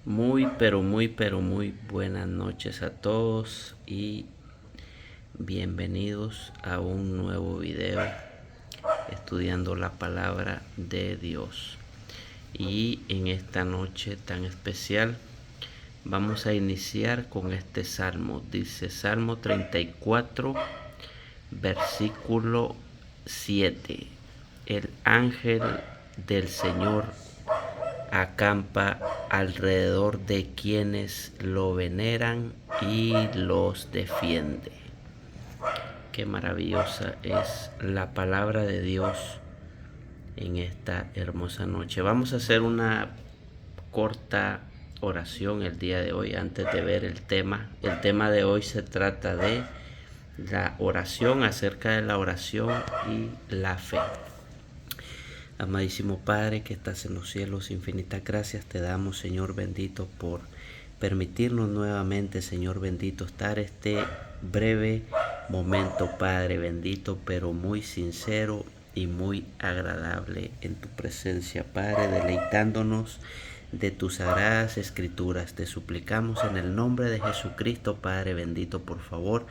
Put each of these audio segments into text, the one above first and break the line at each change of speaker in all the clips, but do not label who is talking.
Muy buenas noches a todos y bienvenidos a un nuevo video estudiando la palabra de Dios. Y en esta noche tan especial vamos a iniciar con este salmo. Dice Salmo 34, versículo 7. El ángel del Señor acampa alrededor de quienes lo veneran y los defiende. Qué maravillosa es la palabra de Dios en esta hermosa noche. Vamos a hacer una corta oración el día de hoy antes de ver el tema. El tema de hoy se trata de la oración, acerca de la oración y la fe. Amadísimo Padre que estás en los cielos, infinitas gracias te damos, Señor bendito, por permitirnos nuevamente, Señor bendito, estar este breve momento, Padre bendito, pero muy sincero y muy agradable en tu presencia, Padre, deleitándonos de tus sagradas escrituras. Te suplicamos en el nombre de Jesucristo, Padre bendito, por favor,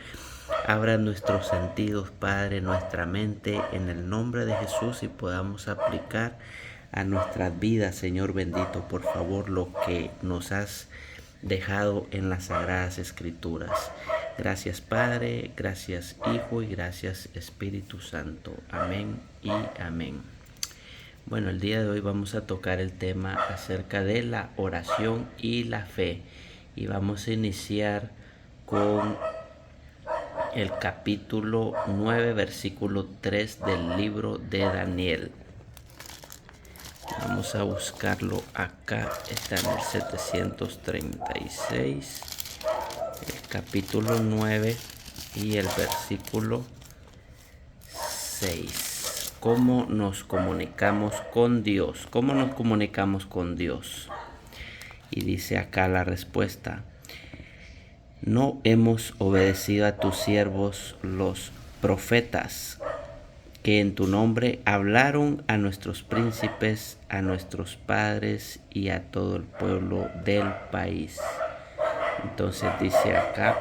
abra nuestros sentidos, Padre, nuestra mente, en el nombre de Jesús, y podamos aplicar a nuestras vidas, Señor bendito, por favor, lo que nos has dejado en las sagradas escrituras. Gracias, Padre, gracias, Hijo, y gracias, Espíritu Santo. Amén y amén. Bueno, el día de hoy vamos a tocar el tema acerca de la oración y la fe. Y vamos a iniciar con el capítulo 9, versículo 3 del libro de Daniel. Vamos a buscarlo acá, está en el 736, el capítulo 9 y el versículo 6. ¿Cómo nos comunicamos con Dios? ¿Cómo nos comunicamos con Dios? Y dice acá la respuesta: no hemos obedecido a tus siervos los profetas, que en tu nombre hablaron a nuestros príncipes, a nuestros padres y a todo el pueblo del país. Entonces dice acá: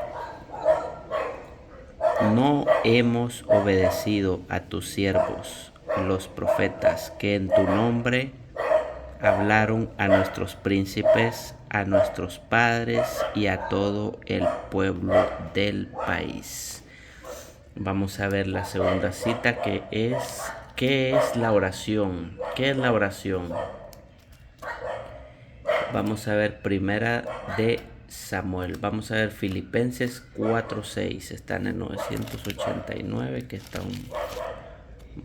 no hemos obedecido a tus siervos los profetas, que en tu nombre hablaron a nuestros príncipes, a nuestros padres y a todo el pueblo del país. Vamos a ver la segunda cita, que es: ¿qué es la oración? ¿Qué es la oración? Vamos a ver primera de Samuel. Vamos a ver Filipenses 4:6. Está en el 989, que está un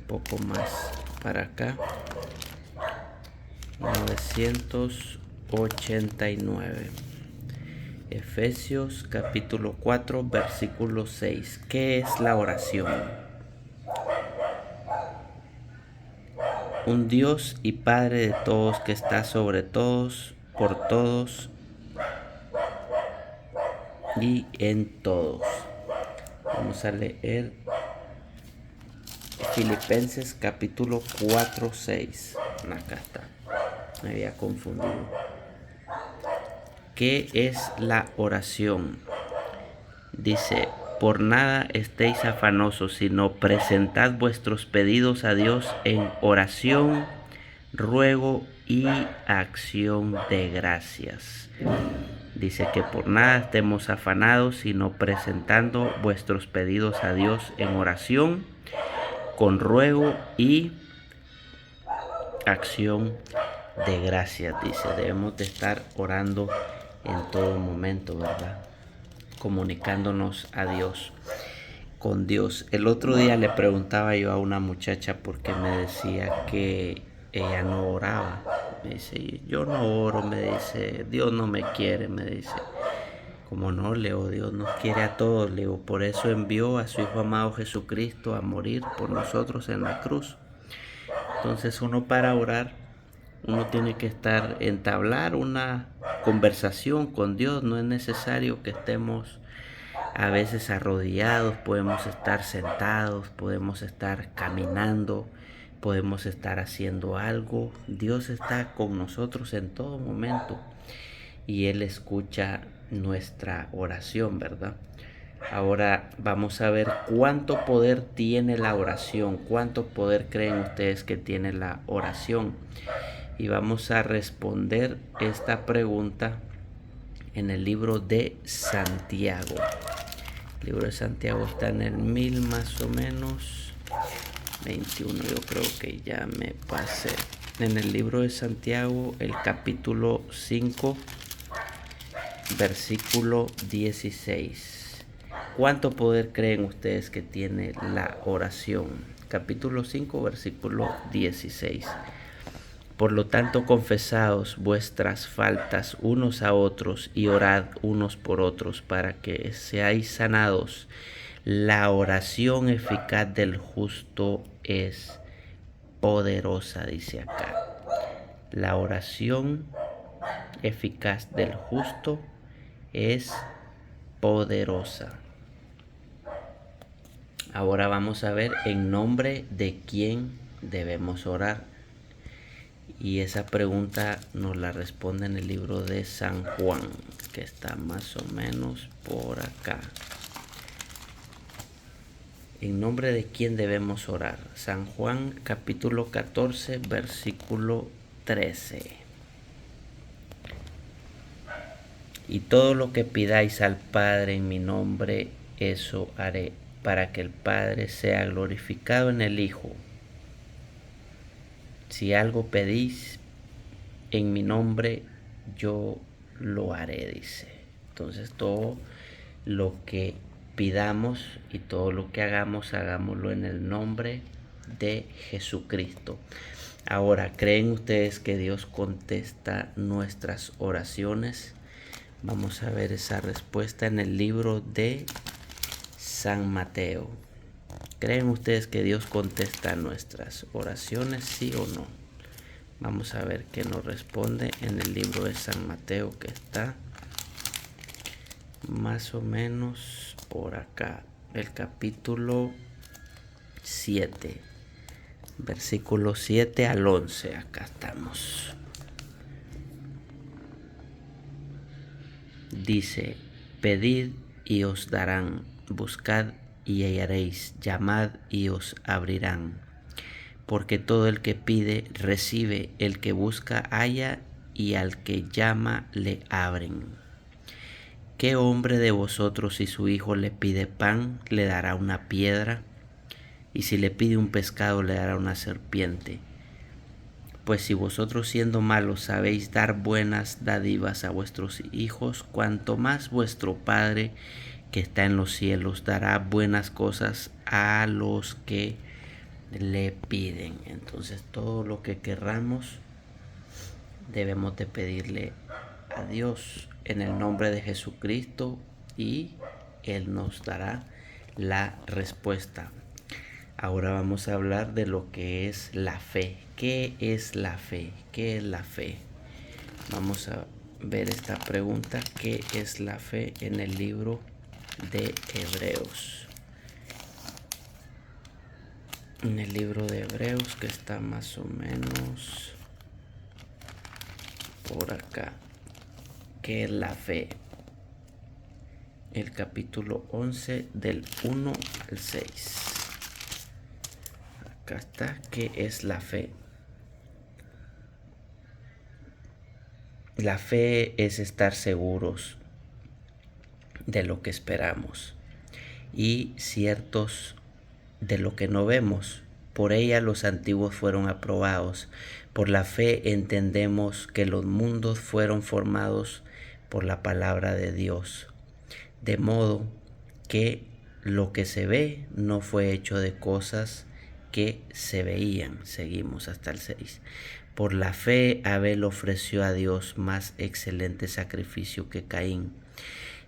poco más para acá. 989. Efesios capítulo 4, versículo 6. ¿Qué es la oración? Un Dios y Padre de todos, que está sobre todos, por todos y en todos. Vamos a leer Filipenses capítulo 4, 6. Acá está. Me había confundido. ¿Qué es la oración? Dice: por nada estéis afanosos, sino presentad vuestros pedidos a Dios en oración, ruego y acción de gracias. Dice que por nada estemos afanados, sino presentando vuestros pedidos a Dios en oración, con ruego y acción de gracias. Dice, debemos de estar orando en todo momento, ¿verdad? Comunicándonos a Dios, con Dios. El otro día le preguntaba yo a una muchacha porque me decía que ella no oraba. Me dice: yo no oro, me dice, Dios no me quiere, me dice. Como no, Leo, Dios nos quiere a todos, Leo. Por eso envió a su Hijo amado Jesucristo a morir por nosotros en la cruz. Entonces uno, para orar, uno tiene que entablar una conversación con Dios. No es necesario que estemos a veces arrodillados, podemos estar sentados, podemos estar caminando, podemos estar haciendo algo. Dios está con nosotros en todo momento. y Él escucha nuestra oración, ¿verdad? Ahora vamos a ver cuánto poder tiene la oración, cuánto poder creen ustedes que tiene la oración. Y vamos a responder esta pregunta en el libro de Santiago. El libro de Santiago está en el 1000 más o menos 21, yo creo que ya me pasé. En el libro de Santiago, el capítulo 5, versículo 16. ¿Cuánto poder creen ustedes que tiene la oración? Capítulo 5, versículo 16. Por lo tanto, confesaos vuestras faltas unos a otros y orad unos por otros para que seáis sanados. La oración eficaz del justo es poderosa, dice acá. La oración eficaz del justo es poderosa. Ahora vamos a ver en nombre de quién debemos orar. Y esa pregunta nos la responde en el libro de San Juan, que está más o menos por acá. ¿En nombre de quién debemos orar? San Juan capítulo 14, versículo 13. Y todo lo que pidáis al Padre en mi nombre, eso haré, para que el Padre sea glorificado en el Hijo. Si algo pedís en mi nombre, yo lo haré, dice. Entonces todo lo que pidamos y todo lo que hagamos, hagámoslo en el nombre de Jesucristo. Ahora, ¿creen ustedes que Dios contesta nuestras oraciones? Vamos a ver esa respuesta en el libro de San Mateo. ¿Creen ustedes que Dios contesta nuestras oraciones, sí o no? Vamos a ver qué nos responde en el libro de San Mateo, que está más o menos por acá. El capítulo 7, versículo 7 al 11. Acá estamos. Dice: pedid y os darán, buscad y hallaréis, llamad y os abrirán. Porque todo el que pide, recibe, el que busca, halla, y al que llama, le abren. ¿Qué hombre de vosotros, si su hijo le pide pan, le dará una piedra? Y si le pide un pescado, le dará una serpiente. Pues si vosotros, siendo malos, sabéis dar buenas dádivas a vuestros hijos, cuanto más vuestro Padre que está en los cielos dará buenas cosas a los que le piden. Entonces todo lo que querramos debemos de pedirle a Dios en el nombre de Jesucristo y Él nos dará la respuesta. Ahora vamos a hablar de lo que es la fe. ¿Qué es la fe? ¿Qué es la fe? Vamos a ver esta pregunta. ¿Qué es la fe? En el libro de Hebreos. En el libro de Hebreos, que está más o menos por acá. ¿Qué es la fe? El capítulo 11 del 1 al 6. Acá está. ¿Qué es la fe? La fe es estar seguros de lo que esperamos y ciertos de lo que no vemos. Por ella los antiguos fueron aprobados. Por la fe entendemos que los mundos fueron formados por la palabra de Dios, de modo que lo que se ve no fue hecho de cosas que se veían. Seguimos hasta el 6. Por la fe Abel ofreció a Dios más excelente sacrificio que Caín,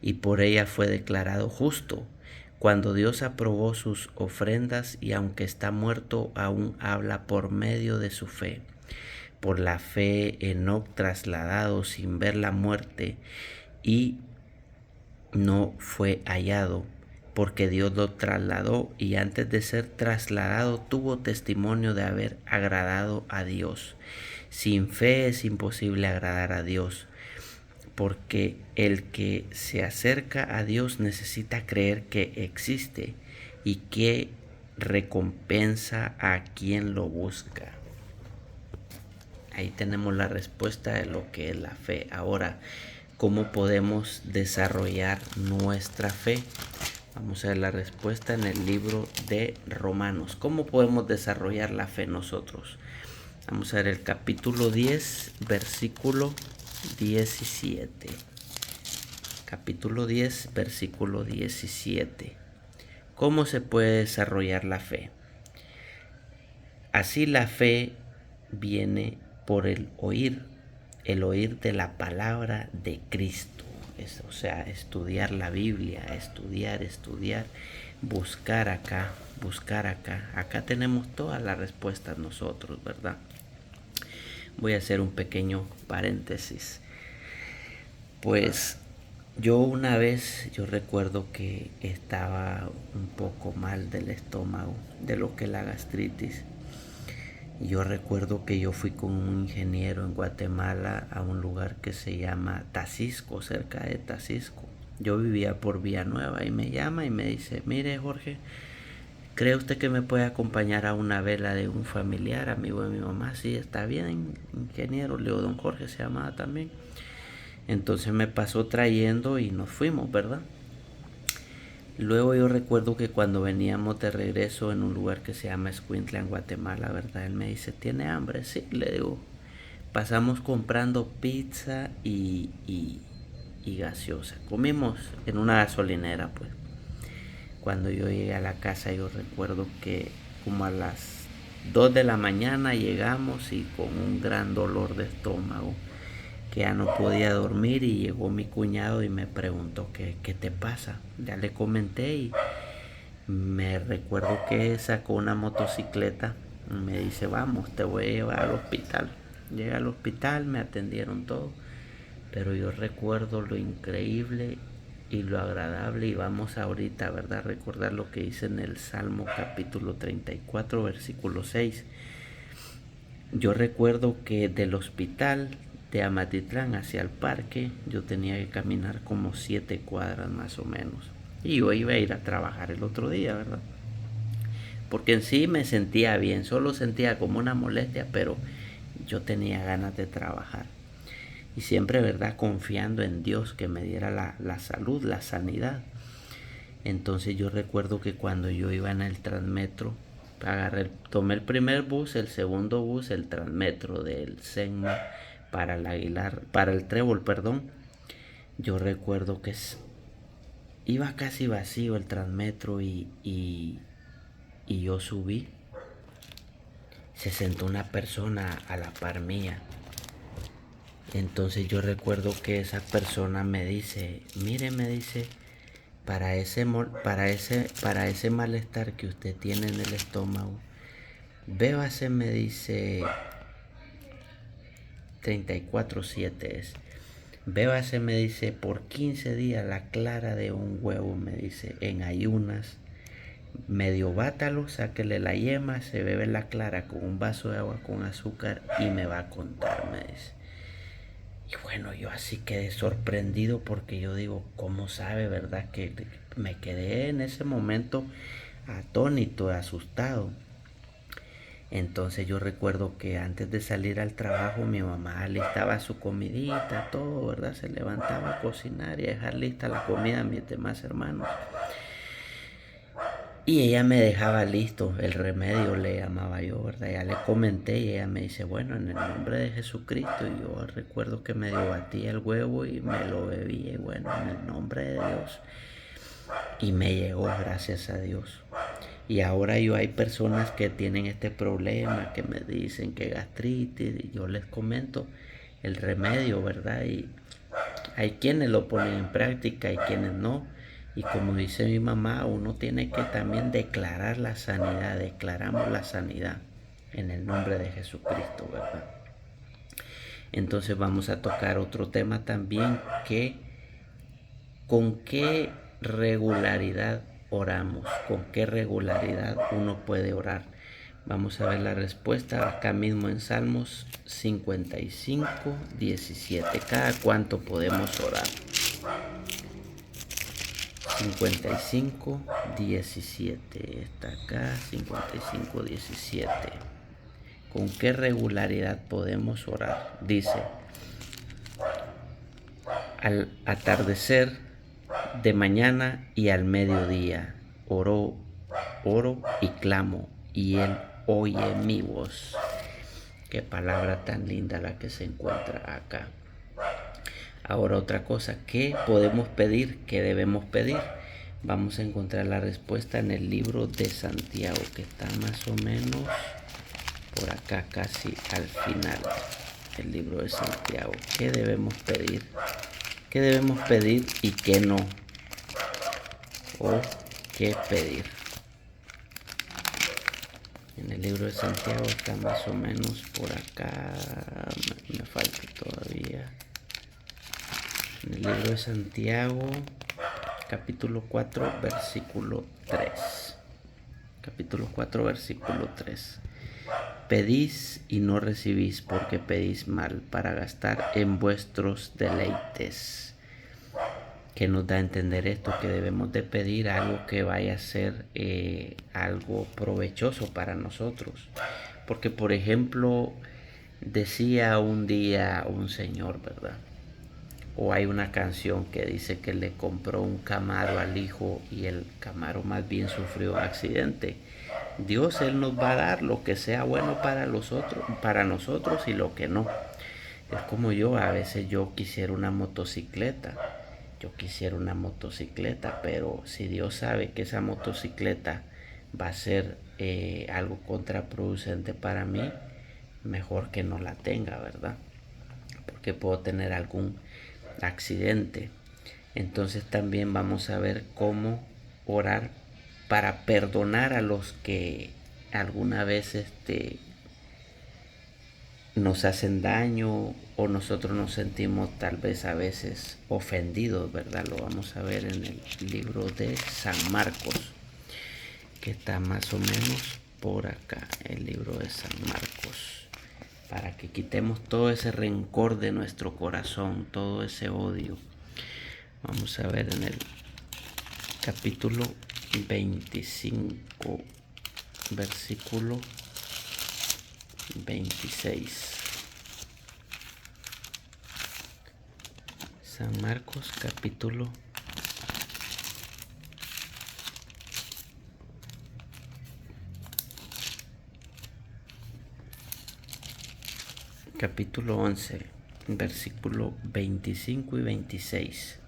y por ella fue declarado justo. Cuando Dios aprobó sus ofrendas, y aunque está muerto, aún habla por medio de su fe. Por la fe Enoc, trasladado sin ver la muerte, y no fue hallado, porque Dios lo trasladó, y antes de ser trasladado tuvo testimonio de haber agradado a Dios. Sin fe es imposible agradar a Dios, porque el que se acerca a Dios necesita creer que existe y que recompensa a quien lo busca. Ahí tenemos la respuesta de lo que es la fe. Ahora, ¿cómo podemos desarrollar nuestra fe? Vamos a ver la respuesta en el libro de Romanos. ¿Cómo podemos desarrollar la fe nosotros? Vamos a ver el capítulo 10, versículo 17. Capítulo 10, versículo 17. ¿Cómo se puede desarrollar la fe? Así la fe viene por el oír de la palabra de Cristo. O sea, estudiar la Biblia, estudiar, buscar acá. Acá tenemos todas las respuestas nosotros, ¿verdad? Voy a hacer un pequeño paréntesis. Pues yo recuerdo que estaba un poco mal del estómago, de lo que es la gastritis. Yo recuerdo que yo fui con un ingeniero en Guatemala a un lugar que se llama Tacisco, cerca de Tacisco. Yo vivía por Villanueva y me llama y me dice: mire, Jorge, ¿cree usted que me puede acompañar a una vela de un familiar, amigo de mi mamá? Sí, está bien, ingeniero. Le digo, don Jorge se llamaba también. Entonces me pasó trayendo y nos fuimos, ¿verdad? Luego yo recuerdo que cuando veníamos de regreso en un lugar que se llama Escuintla, en Guatemala, ¿verdad? Él me dice: ¿tiene hambre? Sí, le digo. Pasamos comprando pizza y gaseosa. Comimos en una gasolinera, pues. Cuando yo llegué a la casa, yo recuerdo que como a las 2 de la mañana llegamos y con un gran dolor de estómago, que ya no podía dormir, y llegó mi cuñado y me preguntó ¿qué te pasa? Ya le comenté y me recuerdo que sacó una motocicleta y me dice: vamos, te voy a llevar al hospital. Llegué al hospital, me atendieron todo, pero yo recuerdo lo increíble y lo agradable, y vamos ahorita, ¿verdad?, a recordar lo que dice en el Salmo capítulo 34, versículo 6. Yo recuerdo que del hospital de Amatitlán hacia el parque yo tenía que caminar como 7 cuadras más o menos. Y yo iba a ir a trabajar el otro día, ¿verdad? Porque en sí me sentía bien, solo sentía como una molestia, pero yo tenía ganas de trabajar. Y siempre, ¿verdad?, confiando en Dios que me diera la salud, la sanidad. Entonces yo recuerdo que cuando yo iba en el Transmetro, tomé el primer bus, el segundo bus, el Transmetro del Senma para el Aguilar, para el Trébol, perdón. Yo recuerdo que iba casi vacío el Transmetro y yo subí. Se sentó una persona a la par mía. Entonces yo recuerdo que esa persona me dice: mire, me dice, para ese malestar que usted tiene en el estómago, bébase, me dice, 34/7 es. Bébase, me dice, por 15 días la clara de un huevo, me dice, en ayunas. Medio bátalo, sáquele la yema, se bebe la clara con un vaso de agua con azúcar y me va a contar, me dice. Y bueno, yo así quedé sorprendido, porque yo digo: ¿cómo sabe, verdad? Que me quedé en ese momento atónito, asustado. Entonces yo recuerdo que antes de salir al trabajo mi mamá alistaba su comidita, todo, ¿verdad? Se levantaba a cocinar y a dejar lista la comida a mis demás hermanos. Y ella me dejaba listo el remedio, le llamaba yo, ¿verdad? Ya le comenté y ella me dice: bueno, en el nombre de Jesucristo. Y yo recuerdo que medio batí el huevo y me lo bebí, y bueno, en el nombre de Dios. Y me llegó, gracias a Dios. Y ahora hay personas que tienen este problema, que me dicen que gastritis, y yo les comento el remedio, ¿verdad? Y hay quienes lo ponen en práctica y quienes no. Y como dice mi mamá, uno tiene que también declarar la sanidad. Declaramos la sanidad en el nombre de Jesucristo, ¿verdad? Entonces vamos a tocar otro tema también, que con qué regularidad oramos, con qué regularidad uno puede orar. Vamos a ver la respuesta acá mismo en Salmos 55, 17. ¿Cada cuánto podemos orar? 55, 17. Está acá, 55, 17. ¿Con qué regularidad podemos orar? Dice, al atardecer, de mañana y al mediodía, oro y clamo, y Él oye mi voz. Qué palabra tan linda la que se encuentra acá. Ahora otra cosa, ¿qué podemos pedir? ¿Qué debemos pedir? Vamos a encontrar la respuesta en el libro de Santiago, que está más o menos por acá, casi al final. El libro de Santiago. ¿Qué debemos pedir? ¿Qué debemos pedir y qué no? ¿O qué pedir? En el libro de Santiago está más o menos por acá. Me falta todavía. En el libro de Santiago, capítulo 4, versículo 3. Capítulo 4, versículo 3. Pedís y no recibís porque pedís mal para gastar en vuestros deleites. ¿Qué nos da a entender esto? Que debemos de pedir algo que vaya a ser algo provechoso para nosotros. Porque, por ejemplo, decía un día un señor, ¿verdad? O hay una canción que dice que le compró un Camaro al hijo y el Camaro más bien sufrió un accidente. Dios, Él nos va a dar lo que sea bueno para nosotros y lo que no. Es como yo, a veces yo quisiera una motocicleta. Pero si Dios sabe que esa motocicleta va a ser algo contraproducente para mí, mejor que no la tenga, ¿verdad? Porque puedo tener algún accidente. Entonces también vamos a ver cómo orar para perdonar a los que alguna vez nos hacen daño o nosotros nos sentimos tal vez a veces ofendidos, ¿verdad? Lo vamos a ver en el libro de San Marcos, que está más o menos por acá, el libro de San Marcos, para que quitemos todo ese rencor de nuestro corazón, todo ese odio. Vamos a ver en el capítulo 25, versículo 26. San Marcos capítulo 11, versículo 25 y 26.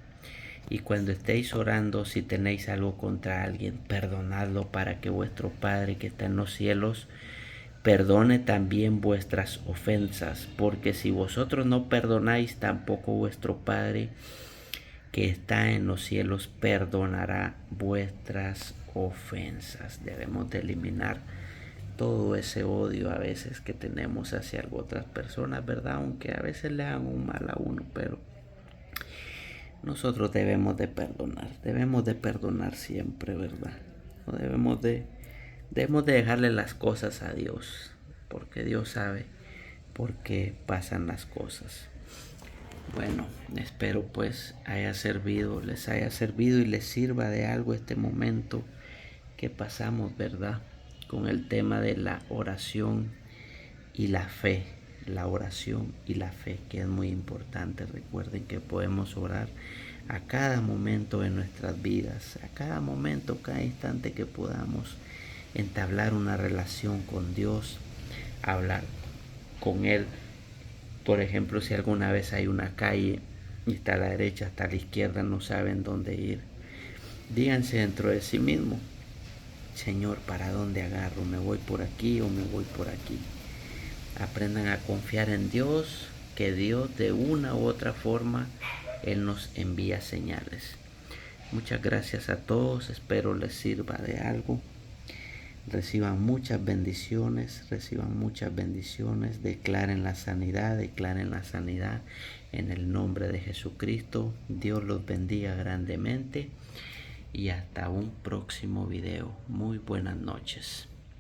Y cuando estéis orando, si tenéis algo contra alguien, perdonadlo para que vuestro Padre que está en los cielos perdone también vuestras ofensas, porque si vosotros no perdonáis, tampoco vuestro Padre que está en los cielos perdonará vuestras ofensas. Debemos de eliminar todo ese odio a veces que tenemos hacia otras personas, ¿verdad? Aunque a veces le hagan un mal a uno, pero nosotros debemos de perdonar siempre, ¿verdad? No debemos de dejarle las cosas a Dios, porque Dios sabe por qué pasan las cosas. Bueno, espero pues les haya servido y les sirva de algo este momento que pasamos, ¿verdad? Con el tema de la oración y la fe. La oración y la fe, que es muy importante. Recuerden que podemos orar a cada momento de nuestras vidas, a cada momento, cada instante que podamos entablar una relación con Dios, hablar con Él. Por ejemplo, si alguna vez hay una calle y está a la derecha, está a la izquierda, no saben dónde ir, díganse dentro de sí mismo: Señor, ¿para dónde agarro? ¿Me voy por aquí o me voy por aquí? Aprendan a confiar en Dios, que Dios de una u otra forma, Él nos envía señales. Muchas gracias a todos, espero les sirva de algo. Reciban muchas bendiciones, declaren la sanidad en el nombre de Jesucristo. Dios los bendiga grandemente y hasta un próximo video. Muy buenas noches.